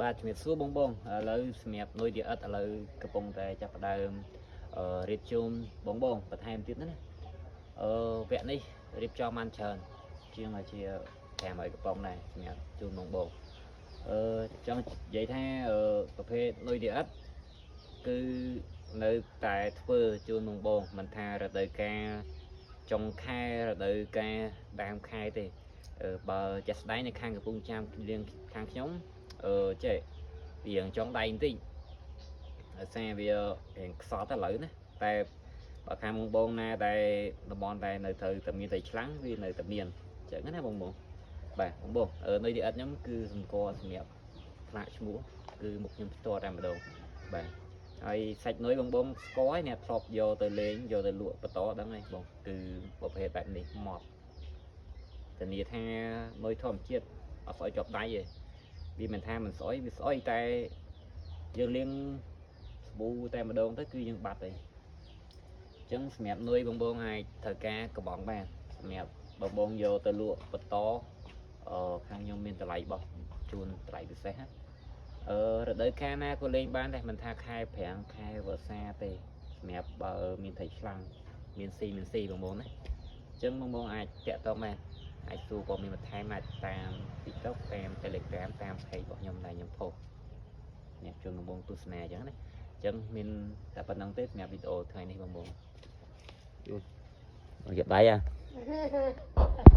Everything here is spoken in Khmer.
បាទជំរាបសួរបងឥឡូវសម្រាប់នុយឌីអិតឥឡូវកំពុងតែចាប់ផ្ដើមរៀបជុំបងបន្ថែមទៀតណាវគ្គនេះរៀបចំបានច្រើនជាងជា500កំប៉ុងដែរសម្រាប់ជូនបងចង់និយាយថាប្រភេទនុយឌីអិតគឺនៅតែធ្វើជូនបងមិនថារដូវកាលចុងខែរដូវកាលដើមខែទេបើចាស់ស្ដែងនៅខាងកំពង់ចាមរៀងខាងខ្ញុំចេះវាចង់ដៃបន្តិចដោយសារវារៀងខ្សត់ទៅឥឡូវណាតែបើខាងបងណាដែលតំបន់តែនៅត្រូវតែមានតែឆ្លាំងវានៅតែមានអញ្ចឹងណាបងបាទបងនុយឌីអិតខ្ញុំគឺសម្គាល់សម្រាប់ផ្លាកឈ្មោះគឺមុខខ្ញុំផ្ទាល់តែម្ដងបាទហើយសាច់នុយបងស្គាល់ហើយអ្នកធ្លាប់យកទៅលេងយកទៅលក់បន្តដឹងហើយបងគឺប្រភេទបែបនេះម៉ត់ធានាថានុយធម្មជាតិអត់ស្អុយជាប់ដៃទេវាមិនថាមិនស្អុយវាស្អុយតែយើងលាងស្ប៊ូតែម្ដងទៅគឺយើងបាត់ហើយអញ្ចឹងសម្រាប់នុយបងអាចត្រូវការកបងបានសម្រាប់បងយកទៅលក់បន្តខាងខ្ញុំមានតម្លៃបោះជូនតម្លៃពិសេសណារដូវកាលណាក៏លេងបានដែរមិនថាខែប្រាំងខែវស្សាទេសម្រាប់បើមានត្រីឆ្លាំងមានស៊ីបងណាអញ្ចឹងបងអាចតាក់ទងបានអាចសួរក៏មានបន្ថែមអាចតាម TikTok តាម Telegram តាម Page របស់ខ្ញុំដែលខ្ញុំផុសអ្នកជូនបងទស្សនាអញ្ចឹងណាអញ្ចឹងមានតែប៉ុណ្្នឹងទេសម្រាប់វីដេអូថ្ងៃនេះបងយល់យកដៃ